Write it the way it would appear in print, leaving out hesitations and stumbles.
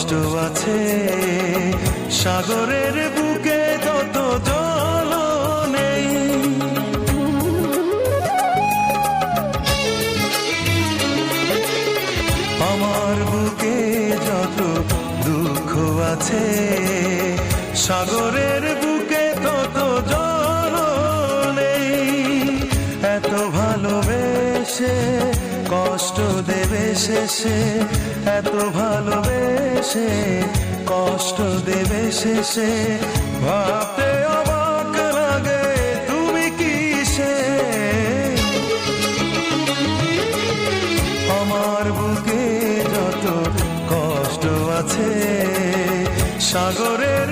কষ্ট আছে, সাগরের বুকে তত জল নেই। আমার বুকে যত দুঃখ আছে, সাগরের বুকে তত জল নেই। এত ভালোবেসে কষ্ট দেবে শেষে, এত ভালোবেসে কষ্ট দেবে শেষে, ভাবতে অবাক লাগে তুমি কিসে। আমার বুকে যত কষ্ট আছে, সাগরের